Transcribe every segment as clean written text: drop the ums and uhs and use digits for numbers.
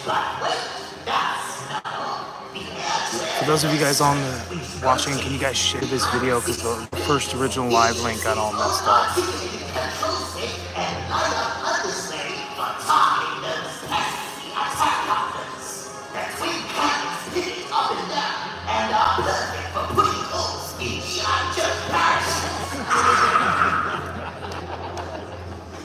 For those of you guys on the watching, can you guys share this video because the first original live link got all messed up.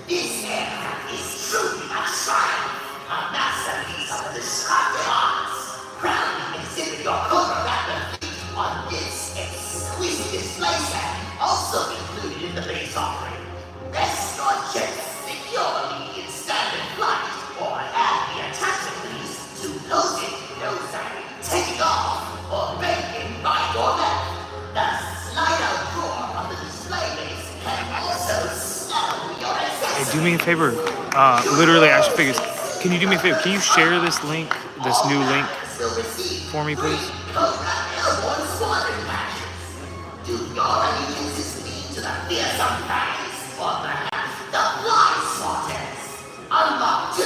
This area is truly a triumph, a masterpiece of the destructive arts. Proudly exhibit your Cobra Rattler fleet on this exquisite display set, also included in the base offering. Rest your jets securely in standard flight, or add the attachment piece to close it, taking off, or banking right or left. The slide-out drawer on the display base can also settle your accessories. Hey, do me a favor. Literally, Action Figures. Can you do me a favor? Can you share this link, this new link, for me, please? Do your allegiances lead to the fearsome fangs, or perhaps the fly swatters? Unlock 2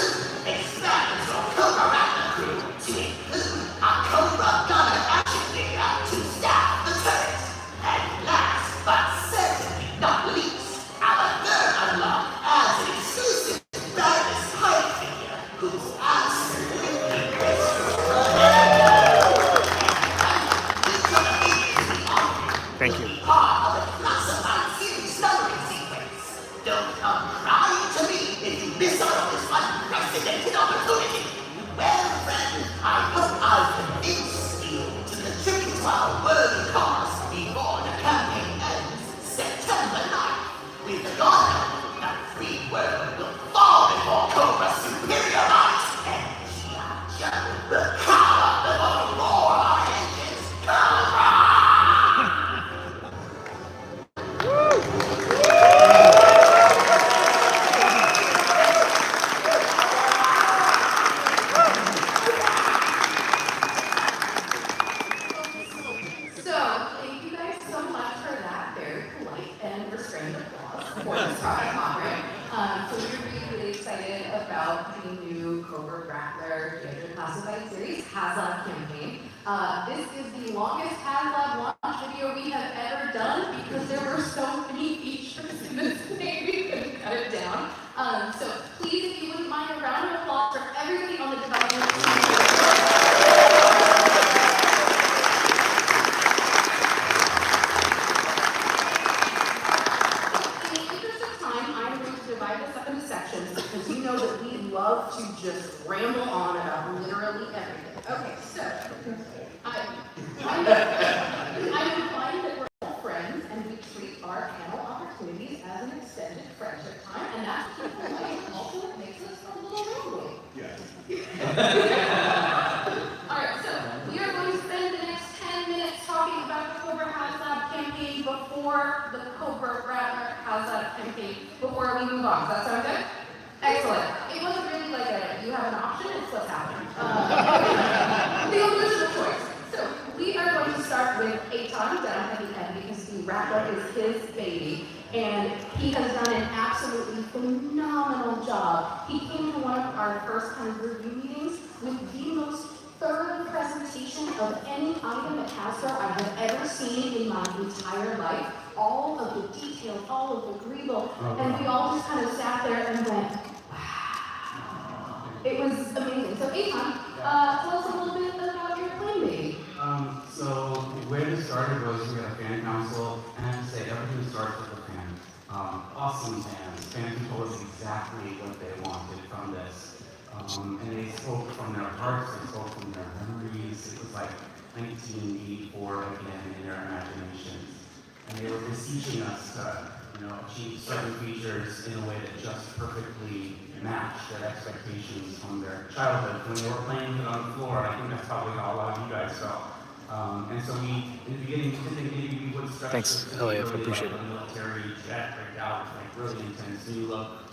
expands your Cobra Rattler crew to include a Cobra gunner action figure to staff the turret. And last, but certainly not least, our third unlock adds an exclusive Baroness Pirate figure who's absolutely Thank you. part of the classified series numbering sequence. Don't come crying to me if you miss out on this unprecedented opportunity. Well, friend, I hope I've convinced you to contribute to our worthy cause before the campaign ends September 9th. With the honor, the free world will fall before Cobra's superior might, and G.I. Joe will cower before the roar of our engines. Cobra! So, thank you guys so much for that very polite and restrained applause for this product offering. So we're really excited about the new Cobra Rattler Classified Series HasLab campaign. This is the longest HasLab launch video we have ever done because there were so many features in this thing we couldn't cut it down. So please, if you wouldn't mind, a round of applause for everybody on the development team. Because you know that we love to just ramble on about literally everything. Okay, so I find that we're all friends and we treat our panel opportunities as an extended friendship time, and that's people like also it makes us a little rambling. Alright, so we are going to spend the next 10 minutes talking about the Cobra HasLab campaign before the Cobra Rattler HasLab campaign before we move on. Does that sound good? Excellent. It wasn't really like you have an option, it's what's happening. The illusion of choice. So we are going to start with Aton down at the end because the Rattler is his baby, and he has done an absolutely phenomenal job. He came to one of our first kind of review meetings with the most thorough presentation of any item at Hasbro I have ever seen in my entire life. All of the details, all of the greeble, and we all just kind of sat there and went, wow. It was amazing. So Aton, tell us a little bit about your plane baby. So the way this started was we had a fan council, and I have to say everything starts with the fans. Awesome fans. Fans who told us exactly what they wanted from this. And they spoke from their hearts, they spoke from their memories. It was like 1984 again in their imaginations. And they were beseeching us to, achieve certain features in a way that just perfectly matched their expectations from their childhood when they were playing with it on the floor. I think that's probably how a lot of you guys felt. And so we, in the beginning, did think maybe we would stretch Thanks, this to Elliot, really appreciate like it. a military jet breakout, like really intense new look,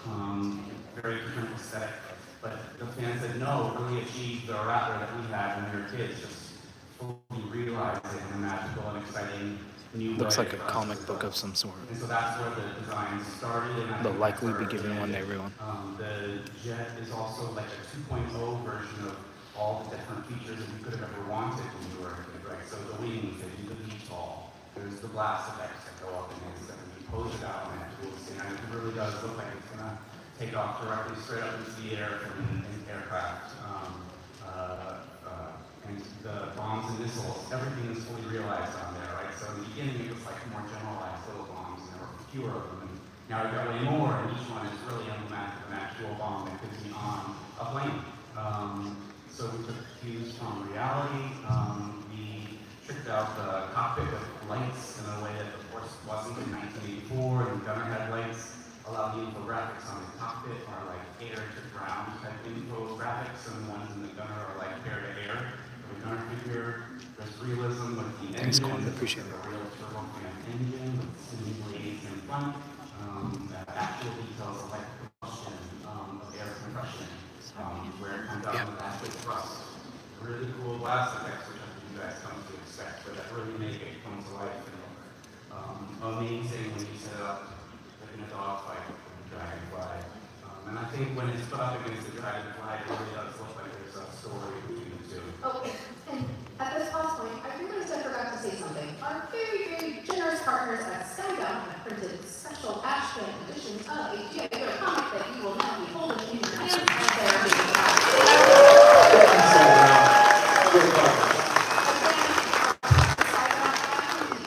very different aesthetic. But the fans said no, really achieve the Rattler that we had when we were kids, just fully realizing the magical and exciting new Looks way like a for us comic to book design. of some sort. And so that's where the design started. And I They'll think likely that's be where it giving one to ended. everyone. The Jet is also like a 2.0 version of all the different features that you could have ever wanted when you were a kid, right? So the wings, they do the VTOL. There's the blast effects that go up against it. When you pose it out on that cool scene, and it really does look like it's gonna take off directly straight up into the air from an aircraft. And the bombs and missiles, everything is fully realized on there, right? So in the beginning, it was like more generalized little bombs, and there were fewer of them. And now we've got way more, and each one is really emblematic of an actual bomb that could be on a plane. So we took cues from reality. We tricked out the cockpit with lights in a way that, of course, wasn't in 1984, and gunner had lights. Allow the infographics on the cockpit are like air to ground type infographics, and the ones in the gunner are like air to air. For the gunner figure, there's realism with the Thanks, engine. Quan. Appreciate it. A real turbofan engine with seemingly in front. Actual details of like combustion of air compression, where it comes out of the back with thrust. Really cool blast effects, which I think you guys come to expect, but that really make it come to life. Amazing when you set it up in a dogfight with the dragonfly. And I think when it's put up against the dragonfly, it really does look like there's a story between the two. Oh, and at this pause point, I realized I forgot to say something. Our very, very generous partners at Skybound have printed special Ashcan editions of a G.I. Joe comic that you will now be holding in your hands as they are being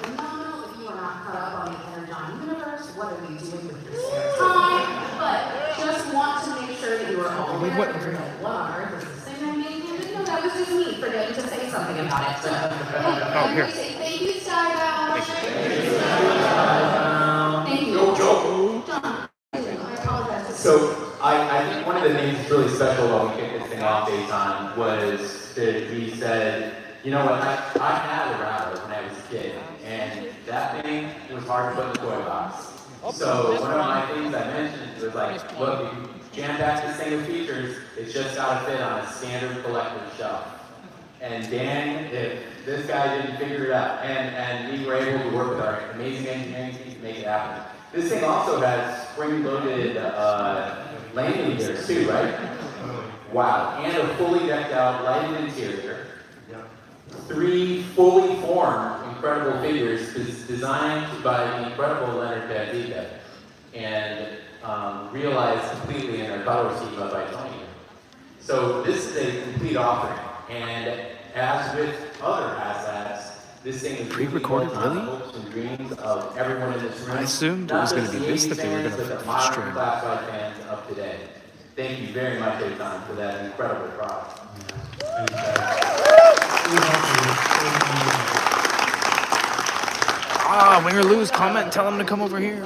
phenomenal. If you are not caught up on the Energon universe, what are you doing with your spare time? But just want to make sure that you are all aware that what on earth is this thing I'm making? No, that was just me forgetting to say something about it. So, here. say thank you, Skybound. Thank you. Joe. John, I apologize. So I think one of the things that's really special when we kicked this thing off days on was that we said, you know what, I had a Rattler when I was a kid, and that thing was hard to put in the toy box. So one of my things I mentioned was like, look, if you jam back this thing with features, it's just got to fit on a standard collector's shelf. And Dan, if this guy didn't figure it out, and we were able to work with our amazing engineering team to make it happen. This thing also has spring-loaded landing gears too, right? Wow, and a fully decked out lighted interior. 3 fully formed incredible figures designed by the incredible Leonard Padika and realized completely in our color scheme by Tony. So this is a complete offering, and as with other assets, this thing is Pre-recorded, really? hopes and dreams of everyone in this room. I assumed it was going to be this that they were going to stream. Classified fans of today. Thank you very much, Eitan, for that incredible product. Win or lose, comment and tell them to come over here.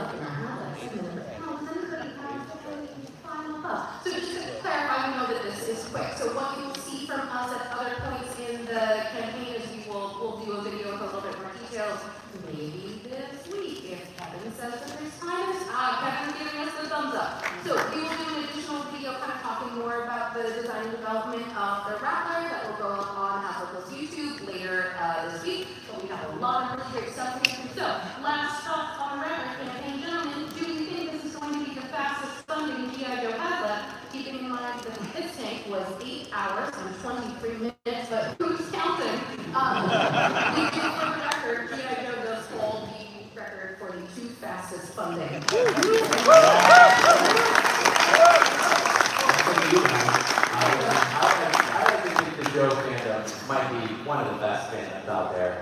So just to clarify, we know that this is quick. So what you will see from us at other points in the campaign is we'll do a video with a little bit more details. Maybe this week, if Kevin says that there's time. Kevin's giving us the thumbs up. So we will do an additional video kind of talking more about the design and development of the Rattler that will go up on Hasbro's YouTube later this week. But we have a lot of really great stuff to get through. So last thoughts on the Rattler campaign, gentlemen. Do you think this is going to be the fastest funding G.I. Joe has left? Keeping in mind that this tank was 8 hours and 23 minutes, but who's counting? We do for the record, G.I. Joe does hold the record for the 2 fastest funding. I think the Joe fandom might be one of the best fandoms out there.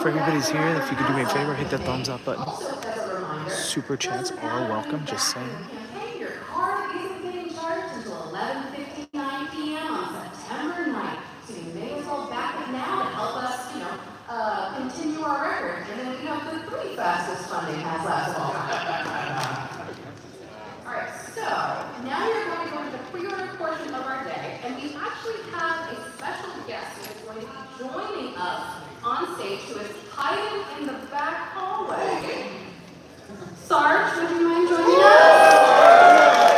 For everybody's here, if you could do me a favor, hit that thumbs up button. Super chats are welcome, just saying. Your card isn't getting charged until 11:59 p.m. on September 9th. So you may as well back it now and help us, continue our record. And then we have the 3 fastest funding has left of all time. Alright, so now you're going to go to the pre-order portion of our day, and we actually have a special guest who is going to be joining us on stage, who is hiding in the back hallway. Sarge, would you mind joining us?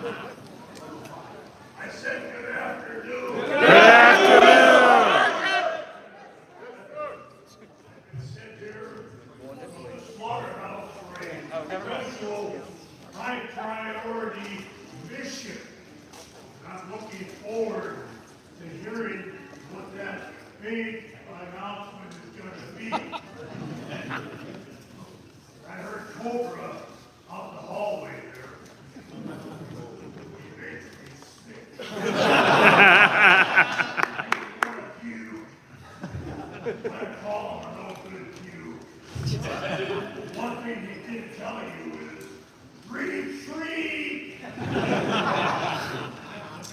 I said good afternoon. Good afternoon. Sit here on the slaughterhouse for a special high priority mission. I'm looking forward to hearing what that big announcement is going to be. I heard Cobra out the hallway there. He makes me sick. What a few. I call him an open few. One thing he didn't tell you is retreat. The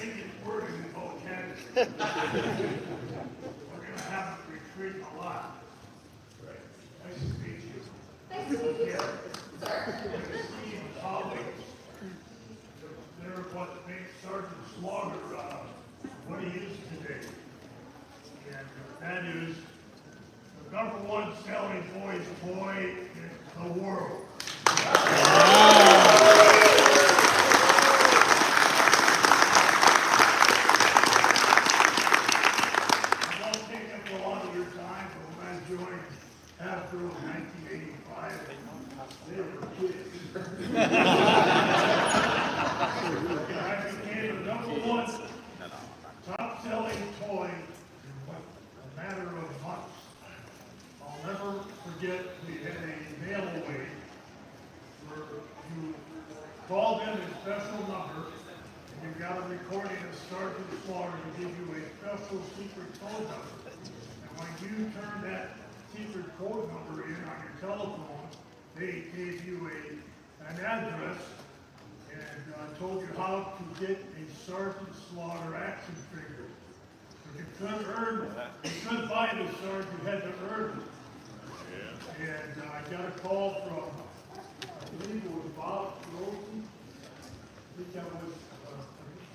biggest word in the vocabulary. We're going to have to retreat a lot. Nice to meet you. Nice to meet you, sir. Esteemed colleagues, they're what makes Sergeant Slaughter what he is today. And that is the #1 selling boys toy in the world. I won't take up a lot of your time, but when I joined Hasbro in 1985, they were kids. I became the #1 top-selling toy in a matter of months. I'll never forget we had a mail away where you called in a special number and you got a recording of Sergeant Slaughter to give you a special secret code number. And when you turned that secret code number in on your telephone, they gave you an address and told you how to get a Sergeant Slaughter action figure. But you couldn't buy the Sergeant, you had to earn it. And I got a call from, I believe it was Bob Rosen. I think that was a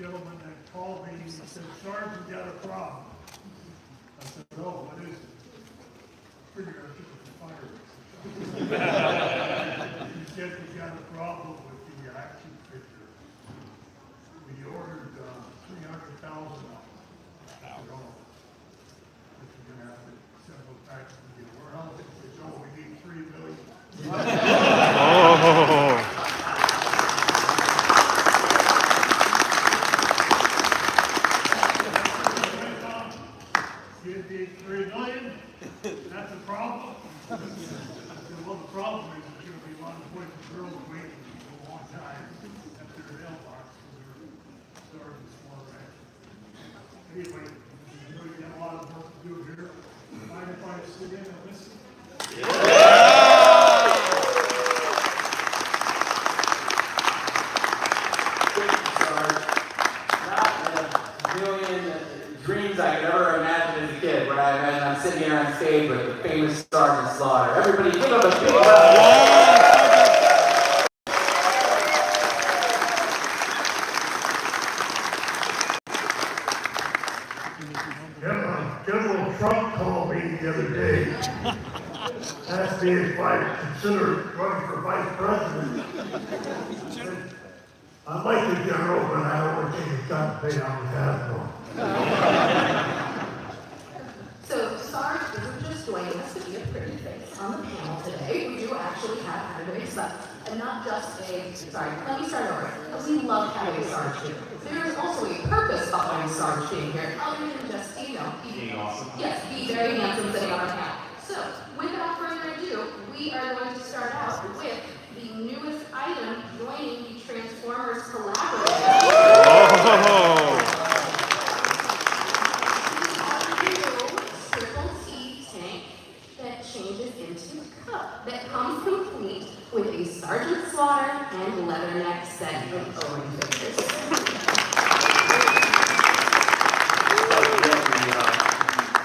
gentleman that called me and he said, Sergeant, got a problem. I said, no, what is it? I figured I should have fired him. He said, we got a problem with the action figure. We ordered 300,000 of them. I said, oh, but you're going to have to send those back to the warehouse. He said, oh, we need 3 million. Oh. You need 3 million? That's a problem? I said, well, the problem is there's going to be a lot of boys and girls waiting for a long time at their mailbox for their Sergeant Slaughter action. Anyway, you know you got a lot of work to do here. Mind if I sit in and listen? Dreams I could ever imagine as a kid when I imagine I'm sitting here on stage with the famous Sergeant Slaughter. Everybody give him a big round. General Trump called me the other day, asked me if I consider running for vice president. I like the general, but I don't think it's got to pay out with Hasbro. So, Sarge isn't just joining us to be a pretty face on the panel today. We do actually have Hasbro stuff. And not just sorry, let me start over. We love having Sarge here. There is also a purpose behind Sarge being here, other than just, being awesome. Yes, be very handsome sitting on our panel. So, without further ado, we are going to start out with the newest item joining the Transformers collaborative. Oh. Triple T tank that changes into a cup that comes complete with a Sergeant Slaughter and Leatherneck set of Owen figures.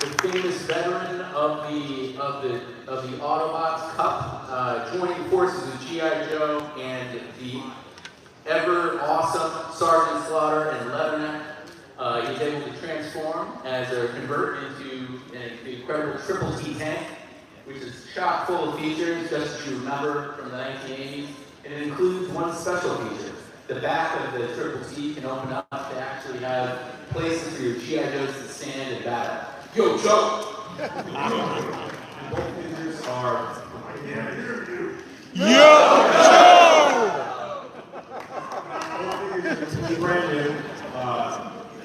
The famous veteran of the Autobots Cup, joining forces with G.I. Joe and the ever awesome Sergeant Slaughter and Leatherneck. He's able to transform as a convert into an incredible Triple T tank, which is chock full of features, just as you remember from the 1980s. And it includes one special feature. the back of the Triple T can open up to actually have places for your G.I. Joes to stand and battle. Yo, Joe! Both figures are brand new.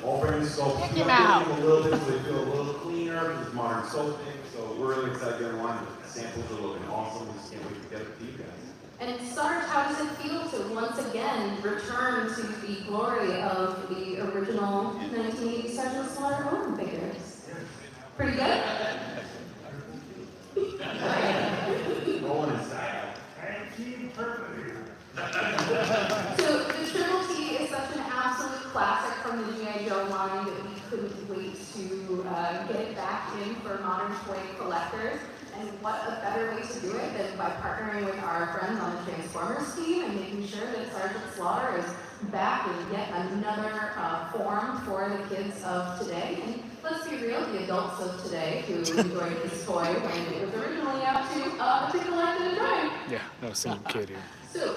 All brand new sculpts. Check them out. A little bit so they feel a little cleaner because it's modern sculpting. So we're really excited to get in line. The samples are looking awesome. We just can't wait to get it to you guys. And Sarge, how does it feel to once again return to the glory of the original 1980 Sergeant Slaughter home figures? Pretty good? Rolling inside. And Team Terminator. So the Triple T is such an absolute classic from the G.I. Joe line that we couldn't wait to get it back in for modern toy collectors. And what a better way to do it than by partnering with our friends on the Transformers team and making sure that Sergeant Slaughter is back in yet another form for the kids of today. And let's be real, the adults of today who enjoyed this toy when it was originally out to collect and enjoy. Yeah, no single kid here. So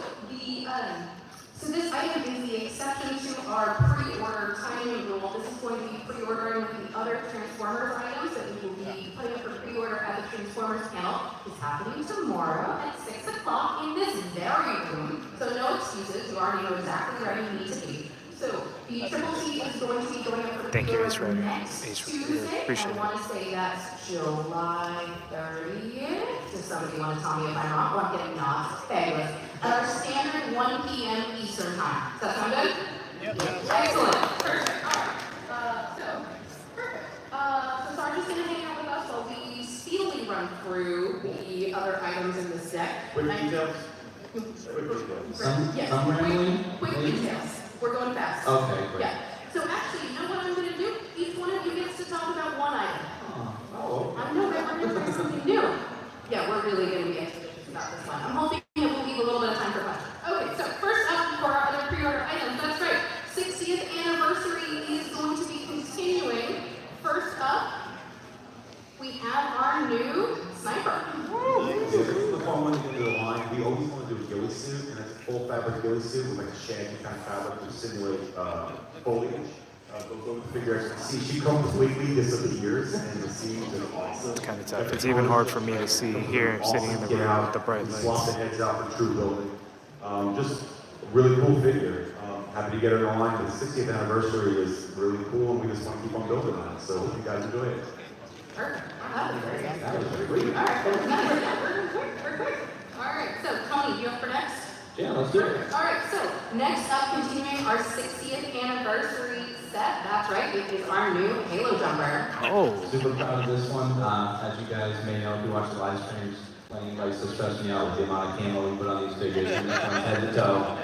so this item is the exception to our pre-order timing rule. This is going to be pre-ordering with the other Transformers items that we will be putting up for pre-order at the Transformers panel. It's happening tomorrow at 6 o'clock in this very room. So no excuses, you already know exactly where you need to be. So the Triple T is going to be going up for Thank you, Ace pre-order Rider. next Ace Rider, Tuesday. appreciate I it. want to say that's July 30th. Does somebody want to tell me if I'm wrong? Oh, I'm getting nods. Fabulous. At our standard 1 p.m. Eastern time. Does that sound good? Yep. Excellent. Perfect. All right. Perfect. So Sarge is going to hang out with us while we speedily run through the other items in this deck. Quick details. Yes. Some rambling, Quick please? details. We're going fast. Okay, great. Yeah. So actually, you know what I'm going to do? Each one of you gets to talk about one item. Oh. I know that we're going to try something new. Yeah, we're really going to be expeditious about this one. I'm hoping that we'll leave a little bit of time for questions. Okay, so first up for our other pre-order items, that's right. 60th anniversary is going to be continuing. First up, we have our new sniper. This is the fun one to get into the line. We always want to do a ghillie suit, and it's a full fabric ghillie suit with like a shaggy kind of fabric to simulate foliage. Those figures, see, she comes weekly, disappears, and the scenes are awesome. Kind of tough. It's even hard for me to see here, sitting in the room with the bright Swap the lights. heads out for true building. Just a really cool figure. Happy to get it online. The 60th anniversary is really cool, and we just want to keep on building on it. So hope you guys enjoy it. Perfect. That was very good. That was great. All right, we're quick. All right, so Tony, you up for next? Yeah, let's do it. All right, so next up, continuing our 60th anniversary set. That's right, it is our new Halo Jumper. Oh, Super proud of this one. As you guys may know, if you watch the live streams, plenty likes to stress me out with the amount of camo we put on these figures, and this one's head to toe.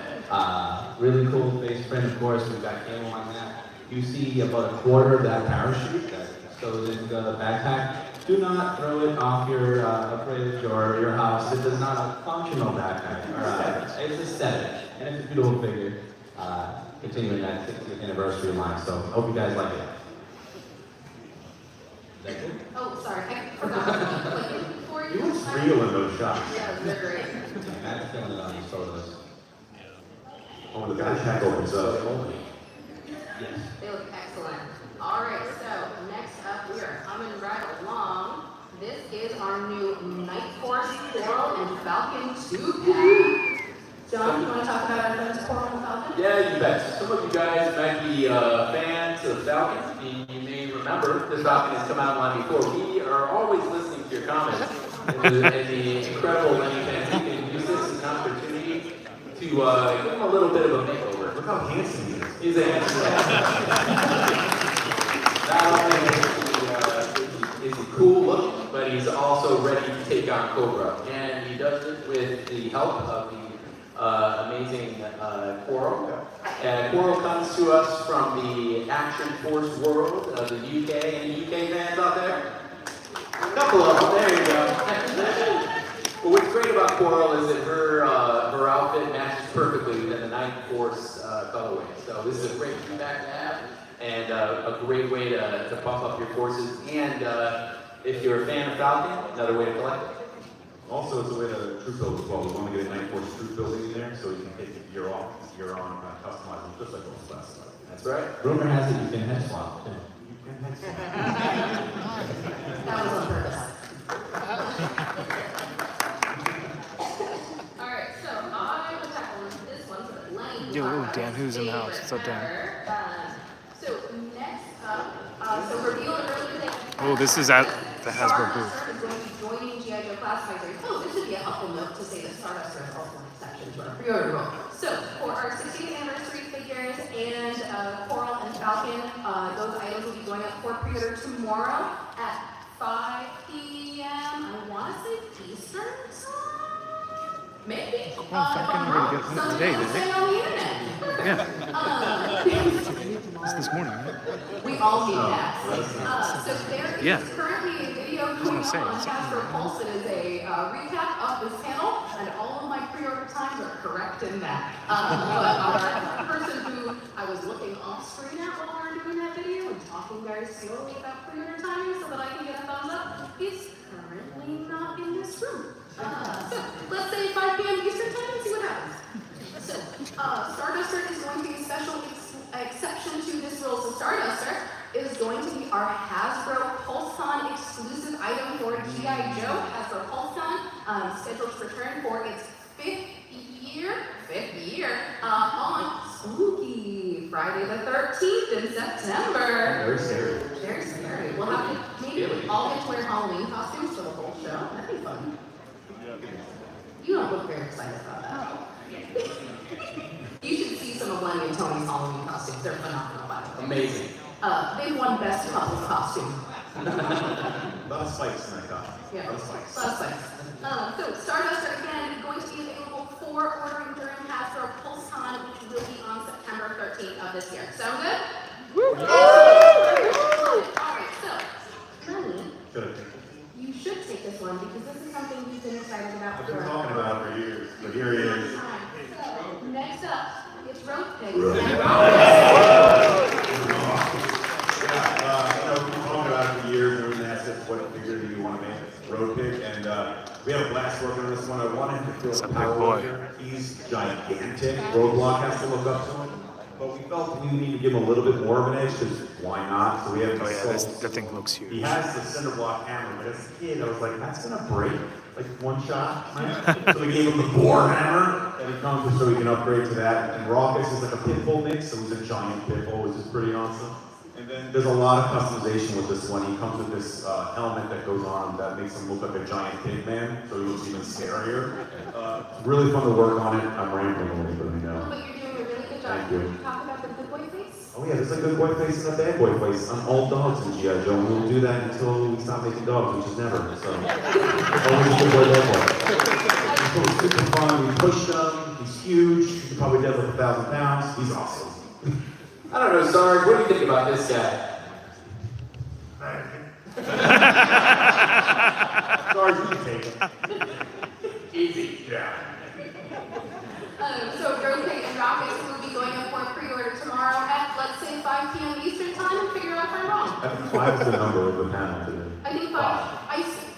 Really cool face print, of course. We've got camo on that. You see about a quarter of that parachute that goes into the backpack. Do not throw it off your fridge or your house. It is not a functional backpack. It's aesthetic, and it's a beautiful figure. Continuing that 60th anniversary line. So hope you guys like it. That's it. Oh, sorry, I forgot to click it for you. You look real in those shots. Yeah, they're great. Matt's feeling it on these photos. Oh, the backpack opens up. Yes. They look excellent. All right, so next up, we are coming right along. This is our new Night Force Coral and Falcon 2-pack. John, you want to talk about our friends Coral and Falcon? Yeah, you bet. Some of you guys might be fans of Falcon, and you may remember this Falcon has come out line before. We are always listening to your comments, and the incredible many fans. We can use this as an opportunity to give him a little bit of a makeover. Look how handsome he is. He's a handsome man. Not only is he cool looking, but he's also ready to take on Cobra, and he does it with the help of the amazing Coral. Coral comes to us from the Action Force world of the UK. Any UK fans out there? A couple of them, there you go. But what's great about Coral is that her outfit matches perfectly within the Night Force colorway. So this is a great feedback to have, and a great way to bump up your forces. And if you're a fan of Falcon, another way to collect it. Also, it's a way to troop build as well. We want to get a Night Force troop building in there so you can take your year off. You your own, customize them just like those classified. That's right. Rumor has it you can head swap. too. You can head swap. That was on purpose. Alright, so I will tackle this one so that Lenny. Yo, Dan, who's in the house? What's up, Dan? So next up, so reveal an early thing. Oh, this is at the Hasbro booth. Stardust is going to be joining G.I. Joe Classified Series. Oh, this would be a helpful note to say that Stardust is also an exception to our pre-order rule. So for our 60th anniversary figures and Coral and Falcon, those items will be going up for pre-order tomorrow at 5 p.m. I want to say Eastern time? Maybe. Falcon already got one today, didn't they? On the internet. Yeah. It's this morning, right? We all need that. So there is Yeah. currently a video going gonna say, up on it's- Hasbro Pulse. It is a recap of this panel, and all of my pre-order times are correct in that. But our person who I was looking off screen at while we were doing that video and talking very slowly about pre-order timing so that I can get a thumbs up, is currently not in this room. So let's say 5 p.m. Eastern time and see what happens. So, Starduster is going to be a special exception to this rule. So Starduster is going to be our Hasbro PulseCon exclusive item for G.I. Joe. Hasbro PulseCon, scheduled to return for its fifth year, on spooky Friday the 13th in September. Very scary. Very scary. We'll have to maybe all get to wear Halloween costumes for the whole show. That'd be fun. You don't look very excited about that. You should see some of Lenny and Tony's Halloween costumes. They're phenomenal, by the way. Amazing. They won Best Couples Costume. A lot of spikes in that costume. Yeah, A lot of spikes. last thing. So Stardust are again going to be available for ordering during Hasbro PulseCon, which will be on September 13th of this year. Sound good? Woo! Alright, so, Lenny, Good. you should take this one because this is something you've been excited about I've for been talking about it for years, but here he is. So, next up, it's Road Pigs. Road And Pigs. Road We've been talking about it for years. Everyone asked us what figure do you want to make? Road Pig, and we had a blast working on this one. I wanted him to feel It's a the big power boy. here. He's gigantic. Roadblock has to look up to him. But we felt we needed to give him a little bit more of an edge, because why not? So we have Oh the yeah, that thing looks He huge. has the cinder block hammer, but as a kid, I was like, that's gonna break, like one shot. Right? So we gave him the boar hammer that he comes with, so he can upgrade to that. And Raucous is like a pit bull mix, so he's a giant pit bull, which is pretty awesome. And then there's a lot of customization with this one. He comes with this helmet that goes on that makes him look like a giant pig man, so he looks even scarier. It's really fun to work on it. I'm rambling a little bit, I know. But you're doing a really good job. Thank you. Can you talk about the good boy face? Oh yeah, there's a good boy face and a bad boy face on all dogs in G.I. Joe, and we'll do that until we stop making dogs, which is never, so. Always a good boy, bad boy. So it's super fun, we pushed him, he's huge, he can probably deadlift 1,000 pounds, he's awesome. I don't know, Sarge, what do you think about this guy? Sorry, you can take him. Easy. Yeah. So Road Pig and Rockets will be going up for pre-order tomorrow at, let's say, 5 p.m. Eastern time, and figure out if I'm wrong. I think 5 is the number of the panel today. I think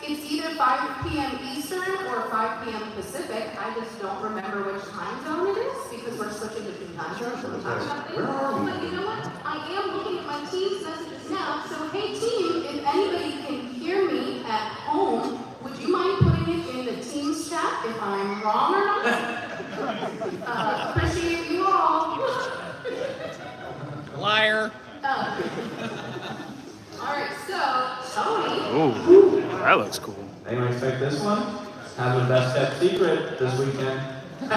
it's either 5 p.m. Eastern or 5 p.m. Pacific. I just don't remember which time zone it is because we're switching between time zones when we talk about things. Where are we? But you know what? I am looking at my team's messages now. So hey team, if anybody can hear me at home, would you mind putting it in the team's chat if I'm wrong or not? Appreciate you all. Liar. Alright, so Tony. Oh, that looks cool. Anyone expect this one? Have the best kept secret this weekend. From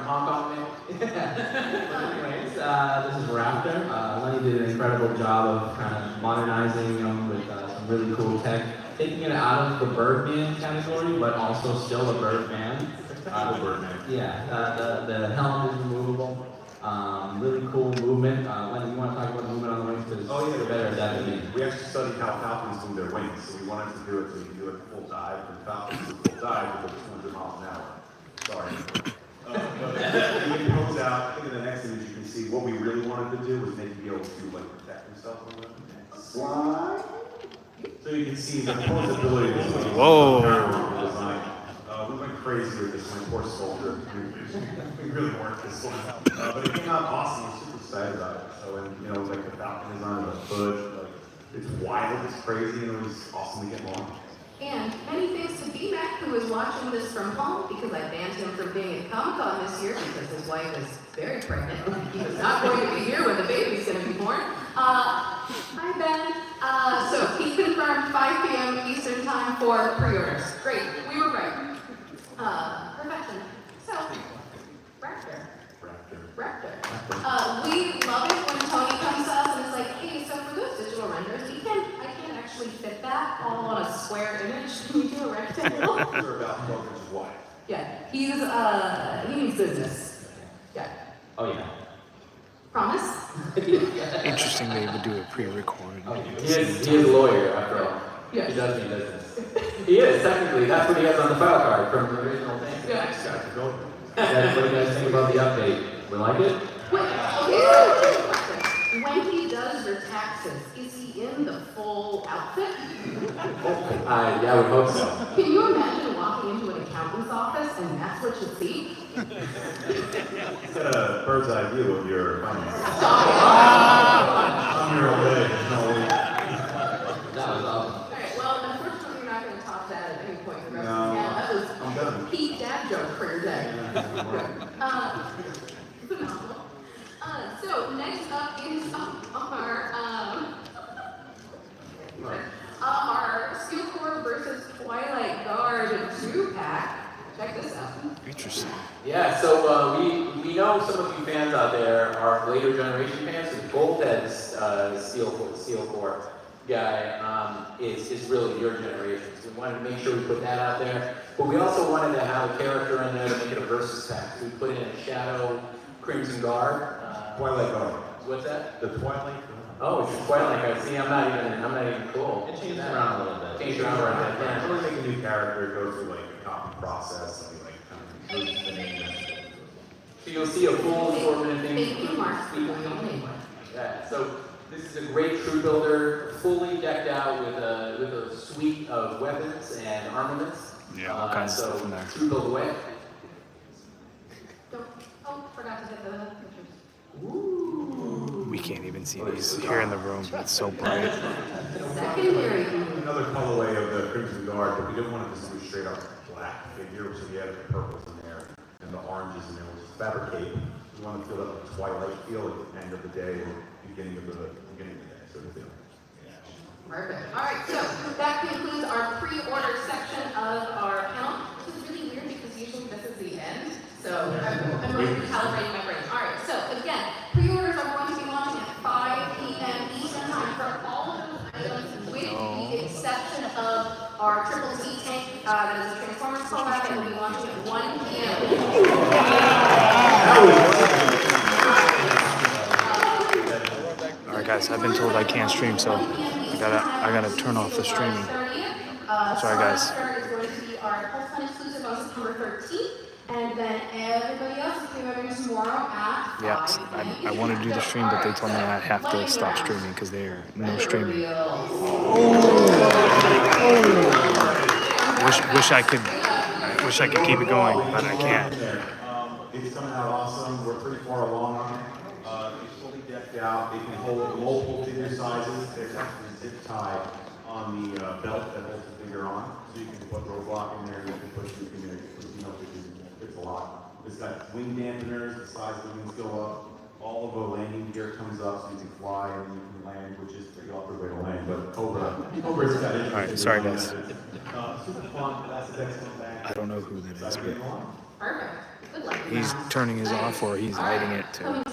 Hong Kong, man. Anyways, this is Rattler. Lenny did an incredible job of kind of modernizing them with some really cool tech, taking it out of the Birdman category, but also still a Birdman. Birdman. Yeah, the helm is removable. Really cool movement. Lenny, you want to talk about the movement on the wings? Because Oh yeah, you're better at that than me. We actually studied how falcons move their wings, so we wanted to do it so we can do it full dive, and falcons do full dive with 200 miles an hour. Sorry. But when he goes out, I think in the next image you can see what we really wanted to do was make him be able to like protect himself from the slide. So you can see the posability of this wing. Whoa. Design. We went crazy. crazy with this one, poor soldier. We really weren't this one. But it came out awesome. We're super excited about it. So, and you know, like the Falcon is on the hood. Like, it's wild, it's crazy, and it was awesome to get launched. And many thanks to B-Mac, who is watching this from home, because I banned him from being at Comic-Con this year because his wife is very pregnant. He was not going to be here when the baby's going to be born. Hi, Ben. So he confirmed 5 p.m. Eastern time for pre-orders. Great, we were right. Perfection. So, Rattler. We love it when Tony comes to us and is like, hey, so for those digital renders, I can't actually fit that all on a square image. Can we do a rectangle? We're about 12 inches wide. Yeah, he needs business. Yeah. Oh yeah. Promise? Interesting they would do it pre-recorded. He is a lawyer, after all. Yes. He does need business. He is, technically. That's what he has on the file card from the original thing. Yeah. Next guy, go. What do you guys think about the update? We like it? Wait, okay, when he does your taxes, is he in the full outfit? Yeah, I would hope so. Can you imagine walking into an accountant's office and that's what you see? It's a bird's eye view of your finances. On your way. That was awesome. Alright, well, unfortunately, you're not going to top that at any point in the rest No, of the channel. That was I'm done. peak dad joke for your day. Phenomenal. So next up is our Steel Core versus Twilight Guard 2-pack. Check this out. Interesting. Yeah, so we know some of you fans out there are later generation fans, so the Goldhead Steel Core guy is really your generation. So we wanted to make sure we put that out there. But we also wanted to have a character in there to make it a versus pack. So we put in a Shadow Crimson Guard. Twilight Guard. What's that? The Twilight Guard. Oh, it's a Twilight Guard. See, I'm not even cool. It changed around a little bit. Changed around a little bit, I yeah. really make a new character, go through like a copy process, and like kind of improve the name. So you'll see a full assortment of things. Thank you, Mark. Yeah, so this is a great crew builder, fully decked out with a suite of weapons and armaments. Yeah, all kinds of stuff in there. Crew build away. Forgot to get the pictures. We can't even see these here in the room. It's so bright. Secondary. Another colorway of the Crimson Guard, but we didn't want to just do a straight up black figure, so we added the purples in there and the oranges in there, which is fabricate. We want to feel that like Twilight feel at the end of the day or beginning of the day, sort of thing. Perfect. All right, so that concludes our pre-order section of our panel. This is really weird because usually this is the end. So I'm really recalibrating my brain. All right, so again, pre-orders are going to be launching at 5 p.m. Eastern time for all of those items with the exception of our Triple T tank that is a Transformers collab that will be launching at 1 p.m. All right, guys. I've been told I can't stream, so I gotta turn off the streaming. Sorry, guys. Is going to be our Pulse exclusive on September 13th. And then everybody else is pre-ordering tomorrow at 5 Yes, I want to do the stream, but they told me I have to stop streaming because they're no streaming. Wish I could keep it going, but I can't. It's coming out awesome. We're pretty far along on it. It's fully decked out. It can hold multiple figure sizes. There's actually a zip tie on the belt that holds the figure on, so you can put Roblox in there. You can put it's a lot. It's got wing dampeners. The size of the wings go up. All of the landing gear comes up, so you can fly and you can land, which is pretty awkward way to land. But Cobra's got it. All right, sorry guys. Super fun. That's the excellent bag. I don't know who that is, but Perfect. Good luck. he's turning his off or he's hiding it too.